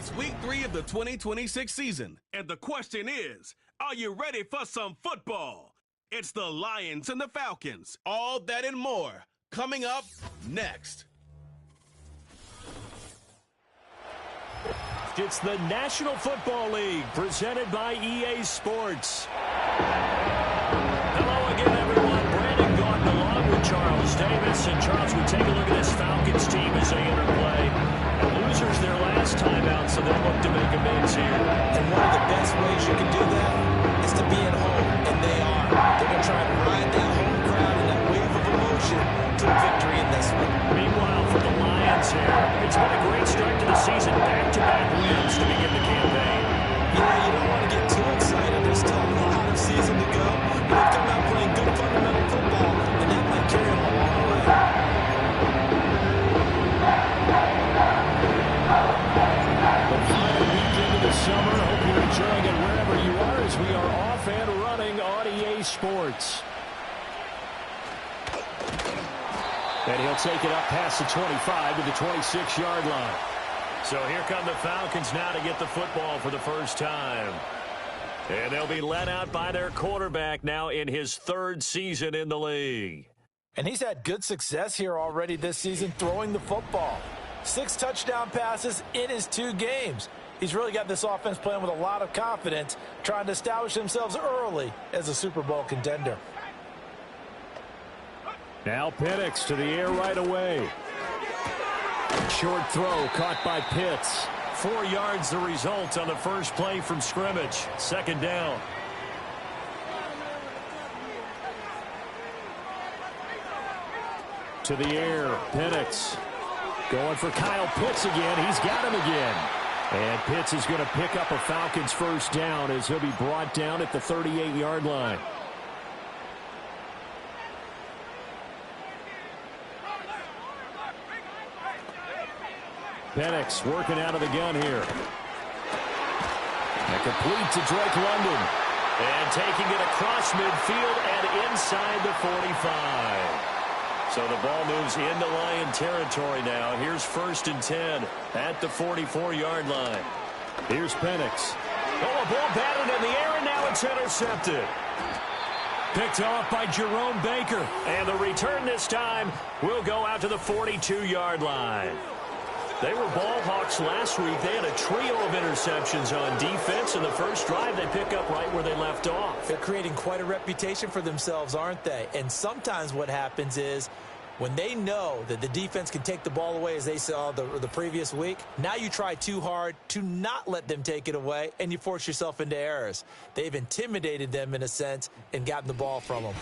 It's week 3 of the 2026 season, and the question is, are you ready for some football? It's the Lions and the Falcons. All that and more coming up next. It's the National Football League presented by EA Sports. Hello again, everyone. Brandon Gordon along with Charles Davis. And Charles, we take a look at this Falcons team as they interplay. Losers their last time out, so they look to make amends here. And one of the best ways you can do that is to be at home, and they are. They're going to try to ride that home crowd and that wave of emotion to a victory in this one. Meanwhile, for the Lions here, it's been a great start to the season. Back-to-back wins to begin the campaign. Yeah, you don't want to get too excited. There's still a lot of season to go. But they've come out playing good fundamental football, and that might carry them a long way. The final weekend of the summer. Hope you're enjoying it wherever you are as we are off and running on EA Sports. And he'll take it up past the 25 to the 26-yard line. So here come the Falcons now to get the football for the first time. And they'll be led out by their quarterback now in his third season in the league. And he's had good success here already this season throwing the football. 6 touchdown passes in his 2 games. He's really got this offense playing with a lot of confidence, trying to establish themselves early as a Super Bowl contender. Now Penix to the air right away. Short throw caught by Pitts. 4 yards the result on the first play from scrimmage. Second down. To the air, Penix. Going for Kyle Pitts again. He's got him again. And Pitts is going to pick up a Falcons first down as he'll be brought down at the 38-yard line. Penix working out of the gun here. And complete to Drake London. And taking it across midfield and inside the 45. So the ball moves into Lion territory now. Here's 1st and 10 at the 44-yard line. Here's Penix. Oh, a ball batted in the air, and now it's intercepted. Picked off by Jerome Baker. And the return this time will go out to the 42-yard line. They were ball hawks last week. They had a trio of interceptions on defense. In the first drive, they pick up right where they left off. They're creating quite a reputation for themselves, aren't they? And sometimes what happens is when they know that the defense can take the ball away, as they saw the previous week, now you try too hard to not let them take it away, and you force yourself into errors. They've intimidated them, in a sense, and gotten the ball from them.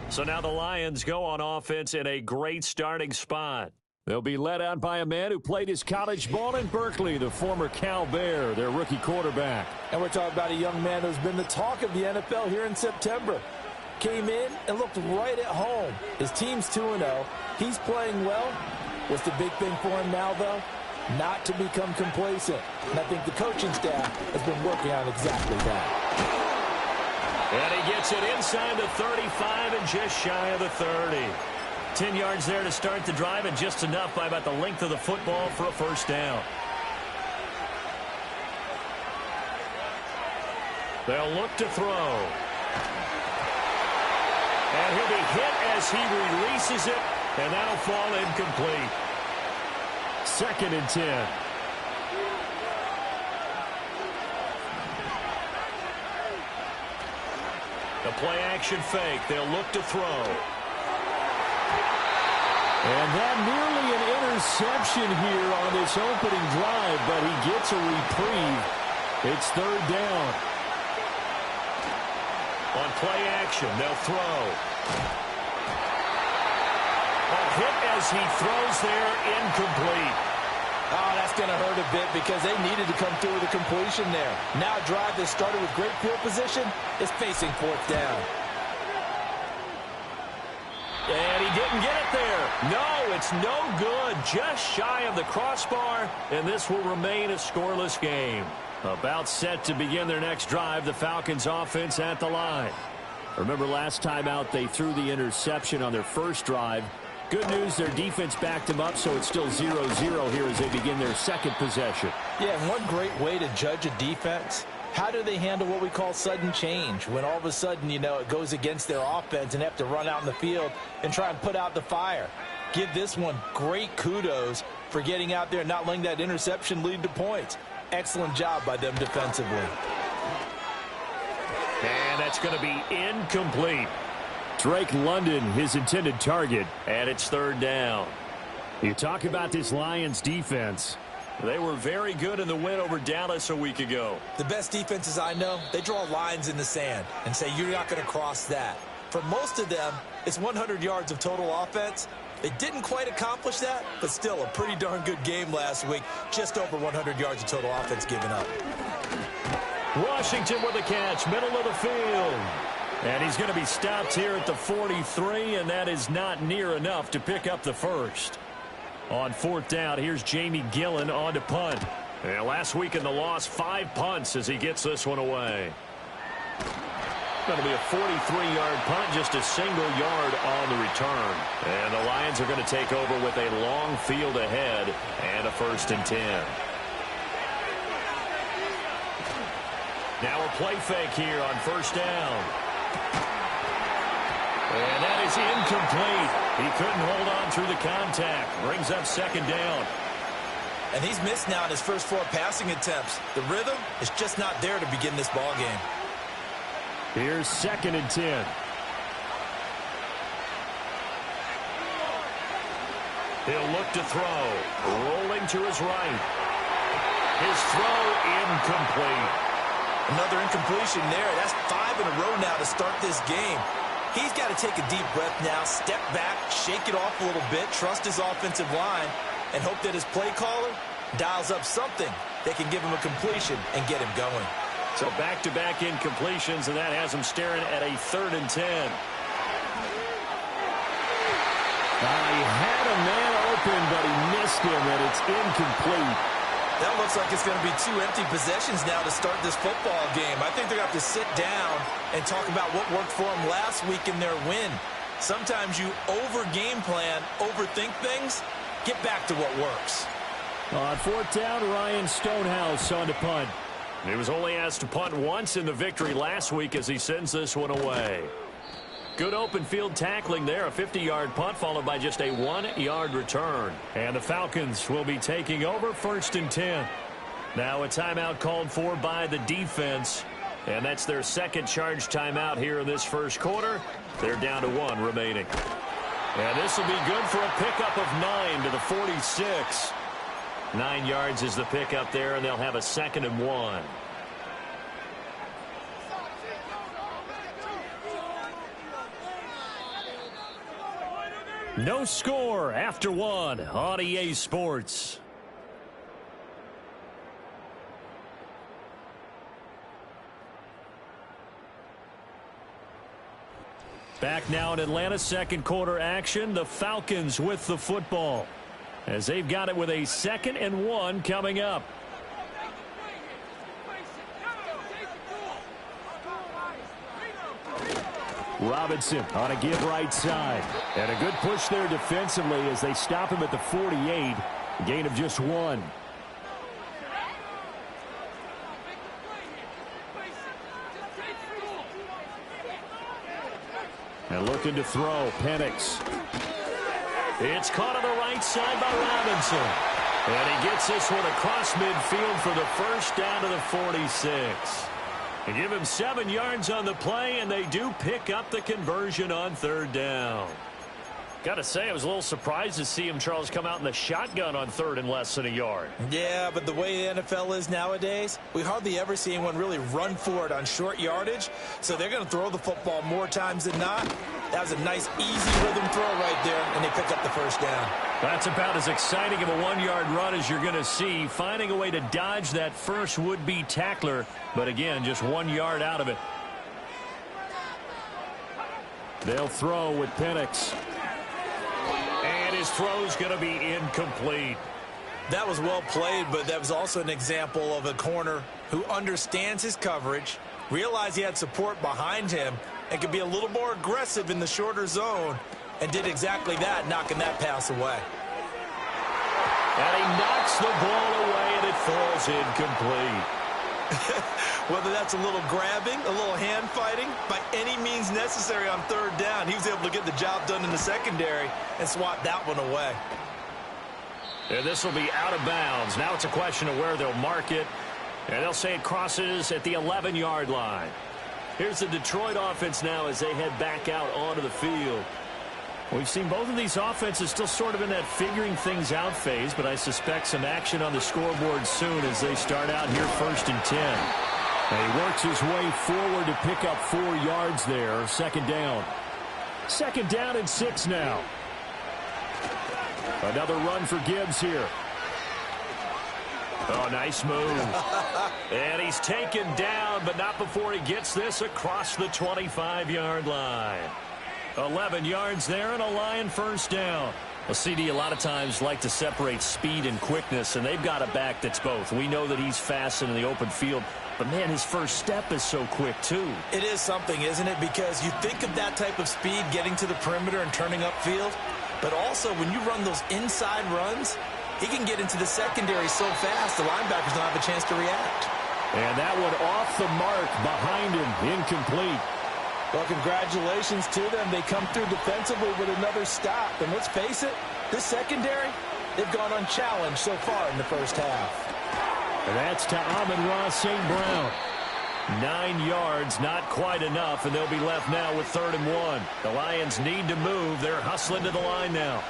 So now the Lions go on offense in a great starting spot. They'll be led out by a man who played his college ball in Berkeley, the former Cal Bear, their rookie quarterback. And we're talking about a young man who's been the talk of the NFL here in September. Came in and looked right at home. His team's 2-0. He's playing well. What's the big thing for him now, though? Not to become complacent. And I think the coaching staff has been working on exactly that. And he gets it inside the 35 and just shy of the 30. 10 yards there to start the drive, and just enough by about the length of the football for a first down. They'll look to throw. And he'll be hit as he releases it, and that'll fall incomplete. 2nd and 10. The play action fake. They'll look to throw. And that nearly an interception here on this opening drive, but he gets a reprieve. It's 3rd down. On play action, they'll throw. A hit as he throws there, incomplete. Oh, that's going to hurt a bit because they needed to come through with a completion there. Now a drive that started with great field position is facing 4th down. And he didn't get it there. No, it's no good. Just shy of the crossbar, and this will remain a scoreless game. About set to begin their next drive, the Falcons offense at the line. Remember last time out, they threw the interception on their first drive. Good news, their defense backed them up, so it's still 0-0 here as they begin their second possession. Yeah, and one great way to judge a defense, how do they handle what we call sudden change? When all of a sudden, you know, it goes against their offense and have to run out in the field and try and put out the fire. Give this one great kudos for getting out there and not letting that interception lead to points. Excellent job by them defensively. And that's going to be incomplete. Drake London, his intended target, and it's third down. You talk about this Lions defense. They were very good in the win over Dallas a week ago. The best defenses I know, they draw lines in the sand and say you're not going to cross that. For most of them, it's 100 yards of total offense. They didn't quite accomplish that, but still a pretty darn good game last week. Just over 100 yards of total offense given up. Washington with a catch, middle of the field. And he's going to be stopped here at the 43, and that is not near enough to pick up the first. On fourth down, here's Jamie Gillen on to punt. And last week in the loss, 5 punts as he gets this one away. Going to be a 43-yard punt, just a single yard on the return. And the Lions are going to take over with a long field ahead and a 1st and 10. Now a play fake here on 1st down. And that is incomplete. He couldn't hold on through the contact. Brings up 2nd down. And he's missed now in his first 4 passing attempts. The rhythm is just not there to begin this ball game. Here's 2nd and 10. He'll look to throw. Rolling to his right. His throw incomplete. Another incompletion there. That's 5 in a row now to start this game. He's got to take a deep breath now, step back, shake it off a little bit, trust his offensive line, and hope that his play caller dials up something that can give him a completion and get him going. So back-to-back incompletions, and that has him staring at a 3rd and 10. He had a man open, but he missed him, and it's incomplete. That looks like it's going to be 2 empty possessions now to start this football game. I think they're going to have to sit down and talk about what worked for them last week in their win. Sometimes you over-game plan, overthink things, get back to what works. On 4th down, Ryan Stonehouse on to punt. He was only asked to punt once in the victory last week as he sends this one away. Good open field tackling there. A 50-yard punt followed by just a 1-yard return. And the Falcons will be taking over 1st and 10. Now a timeout called for by the defense. And that's their 2nd charge timeout here in this 1st quarter. They're down to 1 remaining. And this will be good for a pickup of 9 to the 46. 9 yards is the pickup there, and they'll have a 2nd and 1. No score after 1 on EA Sports. Back now in Atlanta, 2nd quarter action. The Falcons with the football as they've got it with a 2nd and 1 coming up. Robinson on a give right side. And a good push there defensively as they stop him at the 48. Gain of just 1. And looking to throw, Penix. It's caught on the right side by Robinson. And he gets this one across midfield for the 1st down to the 46. They give him 7 yards on the play, and they do pick up the conversion on 3rd down. Got to say, I was a little surprised to see him, Charles, come out in the shotgun on 3rd and less than a yard. Yeah, but the way the NFL is nowadays, we hardly ever see anyone really run for it on short yardage. So they're going to throw the football more times than not. That was a nice, easy rhythm throw right there, and they pick up the 1st down. That's about as exciting of a 1-yard run as you're going to see. Finding a way to dodge that first would-be tackler. But again, just 1 yard out of it. They'll throw with Penix. And his throw's going to be incomplete. That was well played, but that was also an example of a corner who understands his coverage, realized he had support behind him, and could be a little more aggressive in the shorter zone, and did exactly that, knocking that pass away. And he knocks the ball away, and it falls incomplete. Whether that's a little grabbing, a little hand fighting, by any means necessary on third down, he was able to get the job done in the secondary and swat that one away. And this will be out of bounds. Now it's a question of where they'll mark it. And they'll say it crosses at the 11-yard line. Here's the Detroit offense now as they head back out onto the field. We've seen both of these offenses still sort of in that figuring things out phase, but I suspect some action on the scoreboard soon as they start out here 1st and 10. And he works his way forward to pick up 4 yards there. Second down. 2nd down and 6 now. Another run for Gibbs here. Oh, nice move. And he's taken down, but not before he gets this across the 25-yard line. 11 yards there and a Lion first down. Well, CD, a lot of times like to separate speed and quickness, and they've got a back that's both. We know that he's fast in the open field, but, man, his first step is so quick, too. It is something, isn't it? Because you think of that type of speed getting to the perimeter and turning upfield, but also when you run those inside runs, he can get into the secondary so fast the linebackers don't have a chance to react. And that one off the mark behind him, incomplete. Well, congratulations to them. They come through defensively with another stop. And let's face it, this secondary, they've gone unchallenged so far in the first half. And that's to Amon-Ra St. Brown. 9 yards, not quite enough, and they'll be left now with 3rd and 1. The Lions need to move. They're hustling to the line now.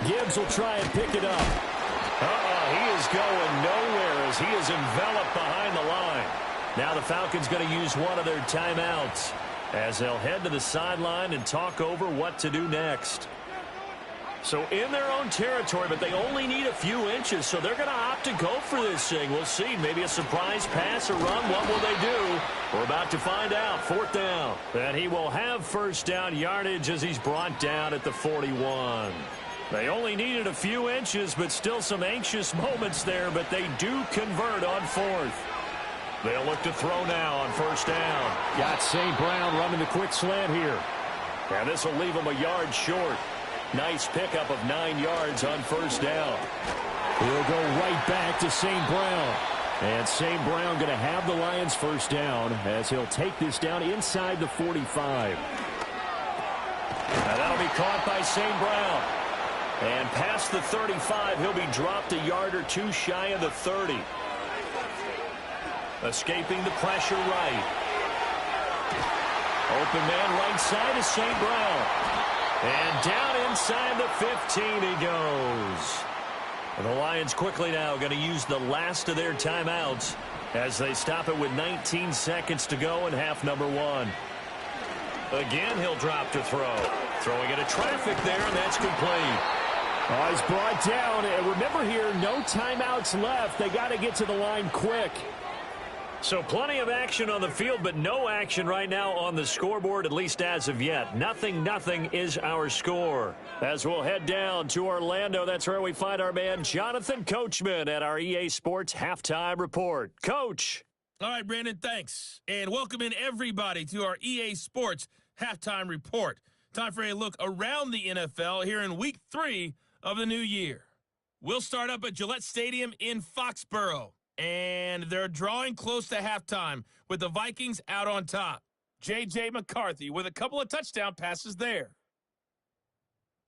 Gibbs will try and pick it up. He is going nowhere as he is enveloped behind the line. Now the Falcons going to use one of their timeouts as they'll head to the sideline and talk over what to do next. So in their own territory, but they only need a few inches, so they're going to opt to go for this thing. We'll see. Maybe a surprise pass or run. What will they do? We're about to find out. 4th down. And he will have first down yardage as he's brought down at the 41. They only needed a few inches, but still some anxious moments there, but they do convert on 4th. They'll look to throw now on 1st down. Got St. Brown running the quick slant here. And this will leave him a yard short. Nice pickup of 9 yards on 1st down. He'll go right back to St. Brown. And St. Brown going to have the Lions first down as he'll take this down inside the 45. And that'll be caught by St. Brown. And past the 35, he'll be dropped a yard or two shy of the 30. Escaping the pressure right. Open man right side is St. Brown. And down inside the 15 he goes. And the Lions quickly now going to use the last of their timeouts as they stop it with 19 seconds to go in half number 1. Again, he'll drop to throw. Throwing into traffic there, and that's complete. He's brought down. And remember here, no timeouts left. They got to get to the line quick. So plenty of action on the field, but no action right now on the scoreboard, at least as of yet. 0-0 is our score. As we'll head down to Orlando, that's where we find our man Jonathan Coachman at our EA Sports Halftime Report. Coach. All right, Brandon, thanks. And welcome in everybody to our EA Sports Halftime Report. Time for a look around the NFL here in Week 3 of the new year. We'll start up at Gillette Stadium in Foxborough. And they're drawing close to halftime with the Vikings out on top. J.J. McCarthy with a couple of touchdown passes there.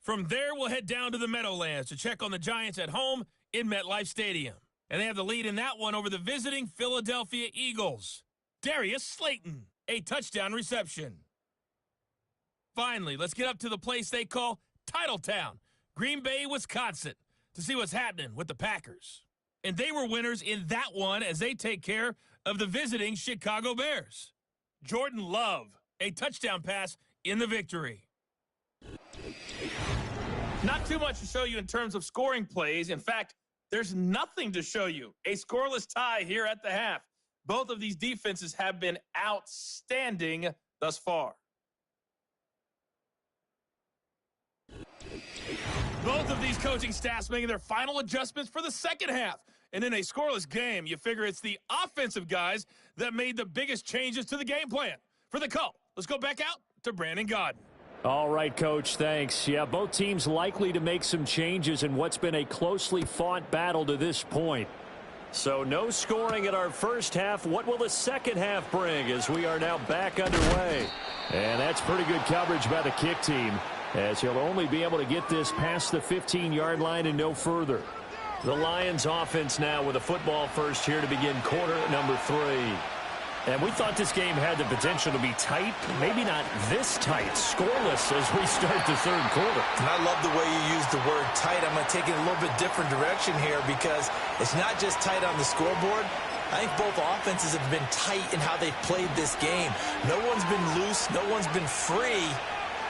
From there, we'll head down to the Meadowlands to check on the Giants at home in MetLife Stadium. And they have the lead in that one over the visiting Philadelphia Eagles. Darius Slayton, a touchdown reception. Finally, let's get up to the place they call Titletown, Green Bay, Wisconsin, to see what's happening with the Packers. And they were winners in that one as they take care of the visiting Chicago Bears. Jordan Love, a touchdown pass in the victory. Not too much to show you in terms of scoring plays. In fact, there's nothing to show you. A scoreless tie here at the half. Both of these defenses have been outstanding thus far. Both of these coaching staffs making their final adjustments for the second half. And in a scoreless game, you figure it's the offensive guys that made the biggest changes to the game plan. For the call, let's go back out to Brandon Gaudin. All right, Coach, thanks. Yeah, both teams likely to make some changes in what's been a closely fought battle to this point. So no scoring in our first half. What will the second half bring as we are now back underway? And that's pretty good coverage by the kick team, as he'll only be able to get this past the 15-yard line and no further. The Lions offense now with a football first here to begin quarter number 3. And we thought this game had the potential to be tight, maybe not this tight, scoreless as we start the third quarter. And I love the way you use the word tight. I'm going to take it a little bit different direction here because it's not just tight on the scoreboard. I think both offenses have been tight in how they've played this game. No one's been loose. No one's been free.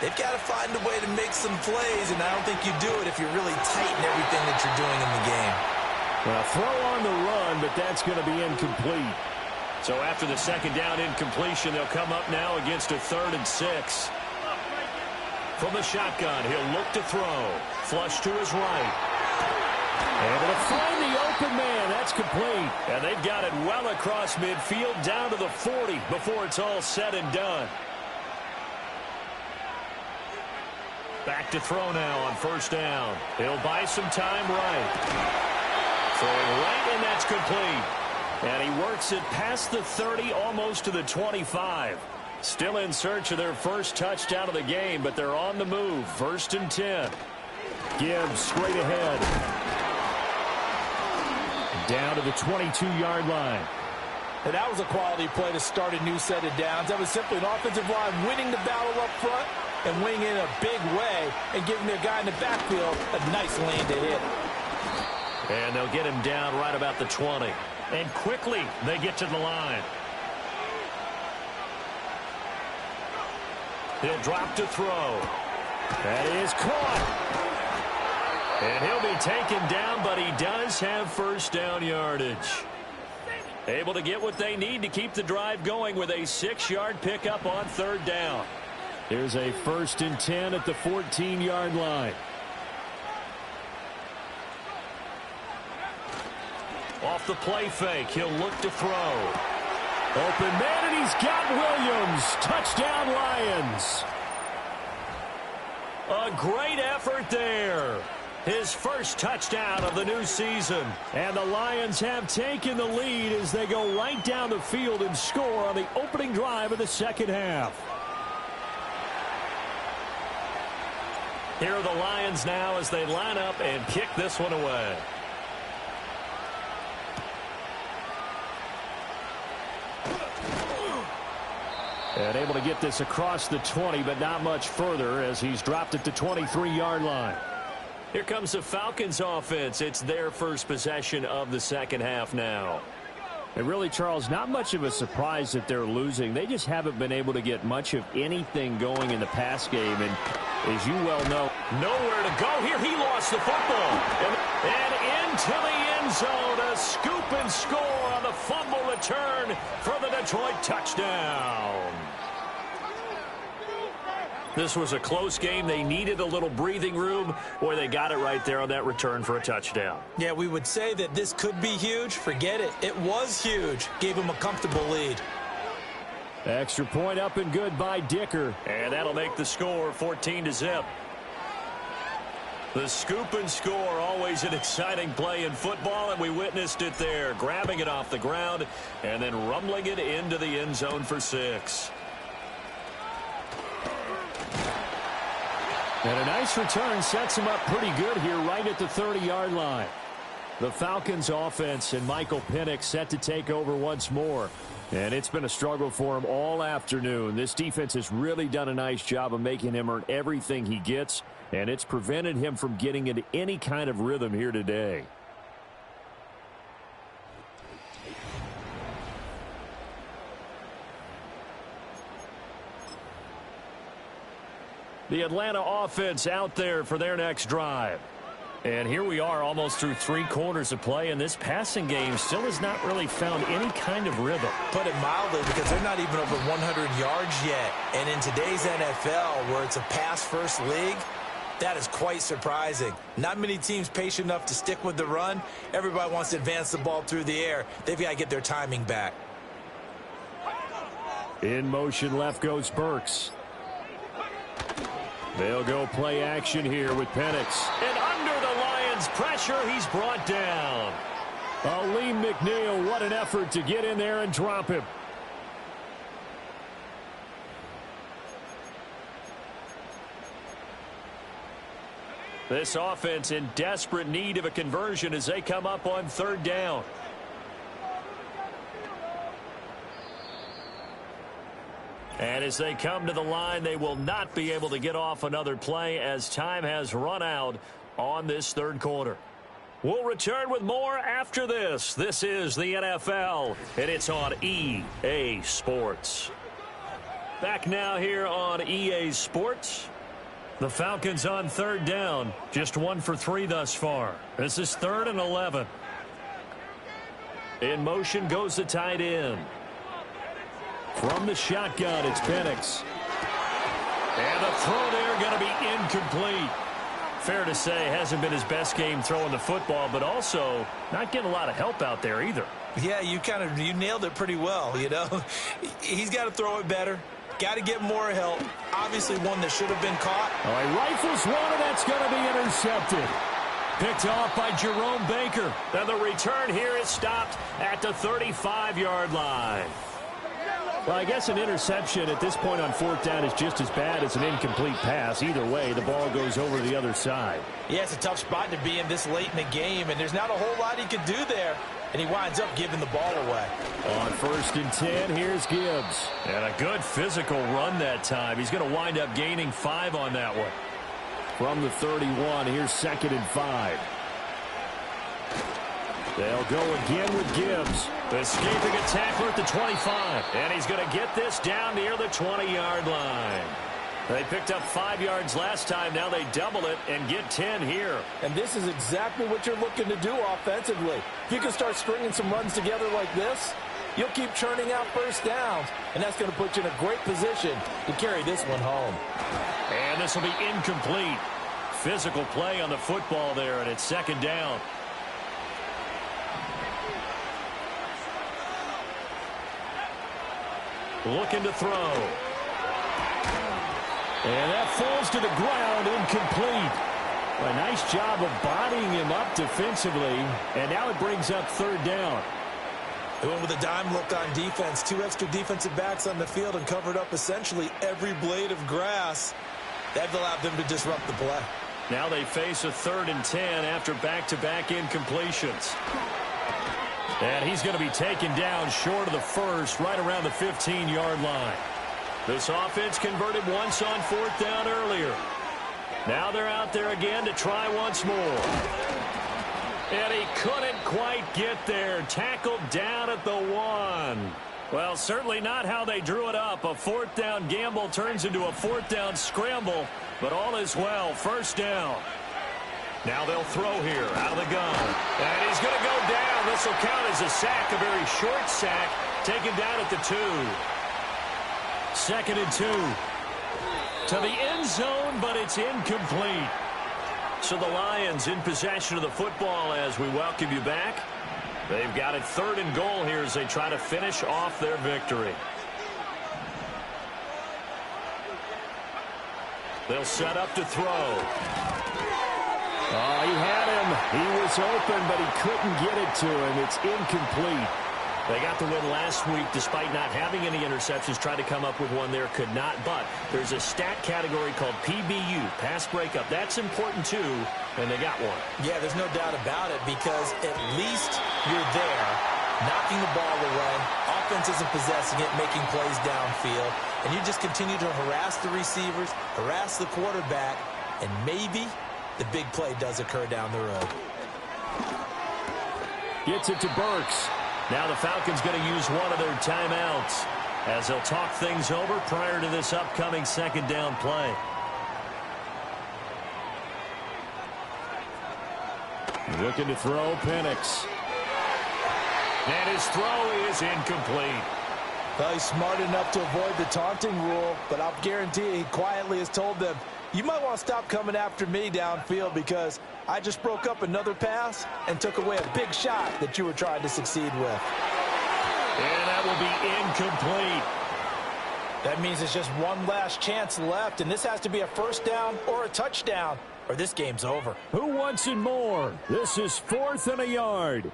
They've got to find a way to make some plays, and I don't think you do it if you're really tight in everything that you're doing in the game. Well, throw on the run, but that's going to be incomplete. So after the second down incompletion, they'll come up now against a 3rd and 6. From the shotgun, he'll look to throw. Flush to his right. Able to find the open man. That's complete. And they've got it well across midfield down to the 40 before it's all said and done. Back to throw now on first down. He'll buy some time right. Throwing right, and that's complete. And he works it past the 30, almost to the 25. Still in search of their first touchdown of the game, but they're on the move. 1st and 10. Gibbs straight ahead. Down to the 22-yard line. And that was a quality play to start a new set of downs. That was simply an offensive line winning the battle up front and winning in a big way and giving their guy in the backfield a nice lane to hit. And they'll get him down right about the 20. And quickly, they get to the line. He'll drop to throw. That is caught. And he'll be taken down, but he does have first down yardage. Able to get what they need to keep the drive going with a 6-yard pickup on 3rd down. Here's a 1st and 10 at the 14-yard line. Off the play fake, he'll look to throw. Open man, and he's got Williams. Touchdown, Lions. A great effort there. His first touchdown of the new season. And the Lions have taken the lead as they go right down the field and score on the opening drive of the second half. Here are the Lions now as they line up and kick this one away. And able to get this across the 20, but not much further as he's dropped it to 23-yard line. Here comes the Falcons offense. It's their first possession of the second half now. And really, Charles, not much of a surprise that they're losing. They just haven't been able to get much of anything going in the pass game. And as you well know, nowhere to go here. He lost the football. And into the end zone. A scoop and score on the fumble return for the Detroit touchdown. This was a close game. They needed a little breathing room. Boy, they got it right there on that return for a touchdown. Yeah, we would say that this could be huge. Forget it. It was huge. Gave him a comfortable lead. Extra point up and good by Dicker. And that'll make the score 14-0. The scoop and score, always an exciting play in football, and we witnessed it there. Grabbing it off the ground and then rumbling it into the end zone for 6. And a nice return sets him up pretty good here right at the 30-yard line. The Falcons offense and Michael Penix set to take over once more. And it's been a struggle for him all afternoon. This defense has really done a nice job of making him earn everything he gets, and it's prevented him from getting into any kind of rhythm here today. The Atlanta offense out there for their next drive. And here we are almost through 3 quarters of play, and this passing game still has not really found any kind of rhythm. Put it mildly, because they're not even over 100 yards yet. And in today's NFL, where it's a pass-first league, that is quite surprising. Not many teams patient enough to stick with the run. Everybody wants to advance the ball through the air. They've got to get their timing back. In motion, left goes Burks. They'll go play action here with Penix. And under the Lions' pressure, he's brought down. Lee McNeil, what an effort to get in there and drop him. This offense in desperate need of a conversion as they come up on third down. And as they come to the line, they will not be able to get off another play as time has run out on this third quarter. We'll return with more after this. This is the NFL, and it's on EA Sports. Back now here on EA Sports. The Falcons on third down, just 1 for 3 thus far. This is 3rd and 11. In motion goes the tight end. From the shotgun, it's Penix. And the throw there going to be incomplete. Fair to say, hasn't been his best game throwing the football, but also not getting a lot of help out there either. Yeah, you nailed it pretty well, you know. He's got to throw it better. Got to get more help. Obviously one that should have been caught. Oh, he rifles one, and that's going to be intercepted. Picked off by Jerome Baker. Now the return here is stopped at the 35-yard line. Well, I guess an interception at this point on fourth down is just as bad as an incomplete pass. Either way, the ball goes over the other side. Yeah, it's a tough spot to be in this late in the game, and there's not a whole lot he could do there. And he winds up giving the ball away. On 1st and 10, here's Gibbs. And a good physical run that time. He's going to wind up gaining 5 on that one. From the 31, here's 2nd and 5. They'll go again with Gibbs. Escaping a tackler at the 25. And he's going to get this down near the 20-yard line. They picked up 5 yards last time. Now they double it and get 10 here. And this is exactly what you're looking to do offensively. If you can start stringing some runs together like this, you'll keep churning out first downs, and that's going to put you in a great position to carry this one home. And this will be incomplete. Physical play on the football there, and it's 2nd down. Looking to throw. And that falls to the ground, incomplete. A nice job of bodying him up defensively, and now it brings up 3rd down. They went with a dime look on defense. 2 extra defensive backs on the field and covered up essentially every blade of grass. That allowed them to disrupt the play. Now they face a 3rd and 10 after back-to-back incompletions. And he's going to be taken down short of the first, right around the 15-yard line. This offense converted once on 4th down earlier. Now they're out there again to try once more. And he couldn't quite get there. Tackled down at the 1. Well, certainly not how they drew it up. A 4th down gamble turns into a 4th down scramble, but all is well. 1st down. Now they'll throw here out of the gun. And he's going to go down. This will count as a sack, a very short sack, taken down at the 2. 2nd and 2. To the end zone, but it's incomplete. So the Lions in possession of the football as we welcome you back. They've got it 3rd and goal here as they try to finish off their victory. They'll set up to throw. Oh, he had him. He was open, but he couldn't get it to him. It's incomplete. They got the win last week despite not having any interceptions. Tried to come up with one there, could not. But there's a stat category called PBU, pass breakup. That's important too, and they got one. Yeah, there's no doubt about it because at least you're there, knocking the ball away. Offense isn't possessing it, making plays downfield. And you just continue to harass the receivers, harass the quarterback, and maybe the big play does occur down the road. Gets it to Burks. Now the Falcons going to use one of their timeouts as they'll talk things over prior to this upcoming 2nd down play. Looking to throw, Penix. And his throw is incomplete. Well, he's smart enough to avoid the taunting rule, but I'll guarantee he quietly has told them, you might want to stop coming after me downfield because I just broke up another pass and took away a big shot that you were trying to succeed with. And that will be incomplete. That means it's just one last chance left, and this has to be a first down or a touchdown, or this game's over. Who wants it more? This is 4th and a yard.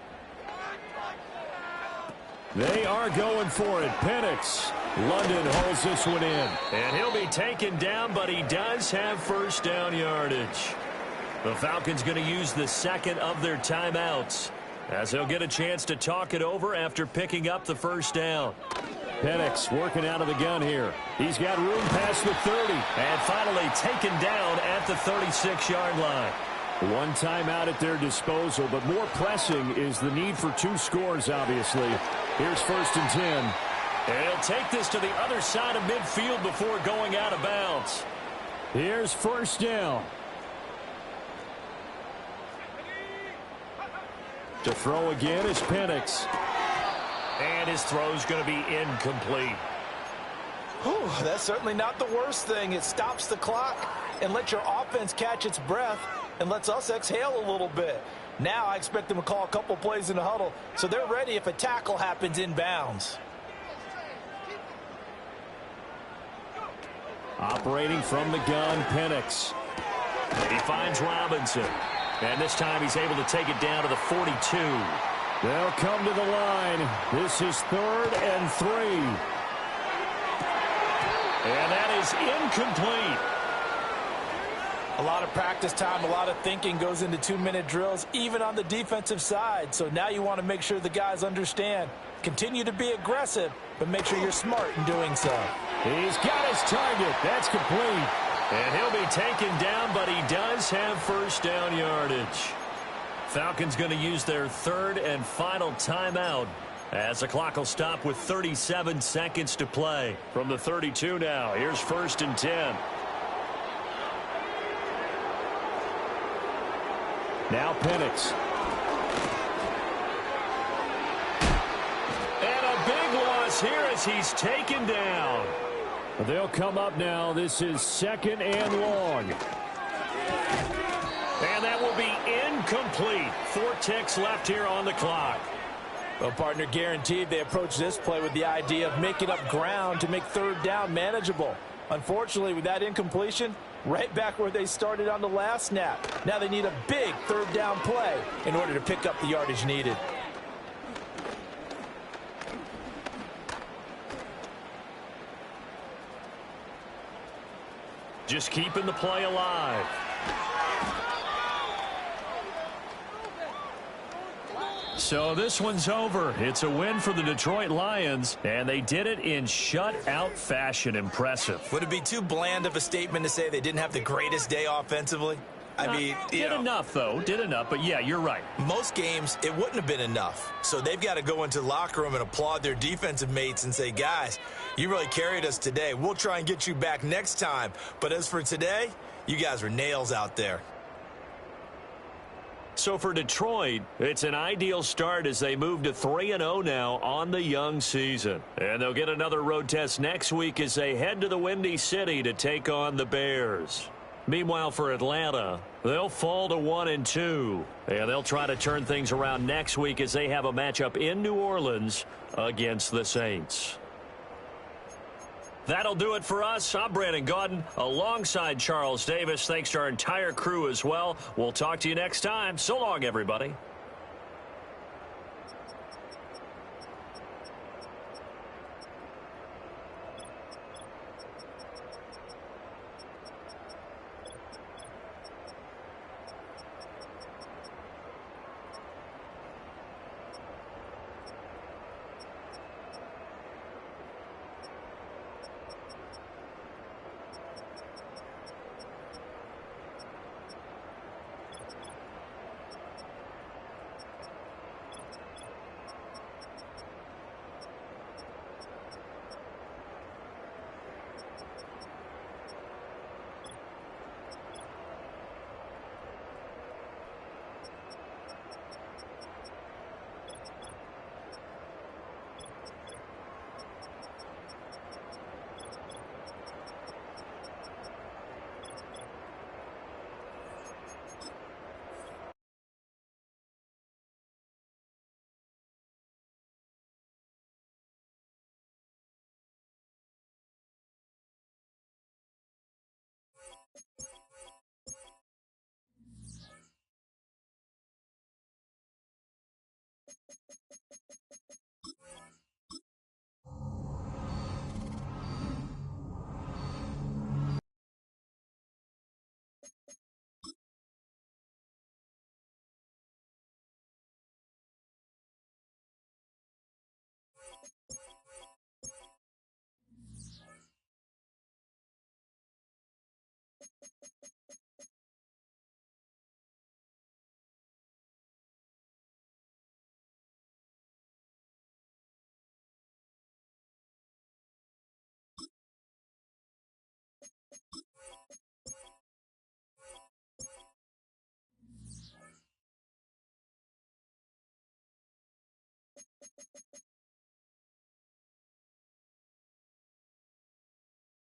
They are going for it. Penix. London holds this one in. And he'll be taken down, but he does have first down yardage. The Falcons going to use the second of their timeouts, as they'll get a chance to talk it over after picking up the first down. Penix working out of the gun here. He's got room past the 30. And finally taken down at the 36-yard line. One timeout at their disposal, but more pressing is the need for 2 scores, obviously. Here's 1st and 10. And he'll take this to the other side of midfield before going out of bounds. Here's 1st down. To throw again is Penix. And his throw's going to be incomplete. Whew, that's certainly not the worst thing. It stops the clock and lets your offense catch its breath and lets us exhale a little bit. Now I expect them to call a couple plays in the huddle, so they're ready if a tackle happens in bounds. Operating from the gun, Penix. He finds Robinson. And this time he's able to take it down to the 42. They'll come to the line. This is 3rd and 3. And that is incomplete. A lot of practice time, a lot of thinking goes into 2-minute drills, even on the defensive side. So now you want to make sure the guys understand. Continue to be aggressive, but make sure you're smart in doing so. He's got his target. That's complete. And he'll be taken down, but he does have first down yardage. Falcons going to use their 3rd and final timeout, as the clock will stop with 37 seconds to play. From the 32 now, here's 1st and 10. Now Penix. And a big loss here as he's taken down. They'll come up now. This is 2nd and long. And that will be incomplete. 4 ticks left here on the clock. Well, partner, guaranteed they approach this play with the idea of making up ground to make 3rd down manageable. Unfortunately, with that incompletion, right back where they started on the last snap. Now they need a big 3rd down play in order to pick up the yardage needed. Just keeping the play alive. So this one's over. It's a win for the Detroit Lions, and they did it in shutout fashion. Impressive. Would it be too bland of a statement to say they didn't have the greatest day offensively? I mean, did enough, though. Did enough, but yeah, you're right. Most games, it wouldn't have been enough. So they've got to go into the locker room and applaud their defensive mates and say, guys, you really carried us today. We'll try and get you back next time. But as for today, you guys were nails out there. So for Detroit, it's an ideal start as they move to 3-0 now on the young season. And they'll get another road test next week as they head to the Windy City to take on the Bears. Meanwhile, for Atlanta, they'll fall to 1-2. And they'll try to turn things around next week as they have a matchup in New Orleans against the Saints. That'll do it for us. I'm Brandon Gaudin alongside Charles Davis. Thanks to our entire crew as well. We'll talk to you next time. So long, everybody.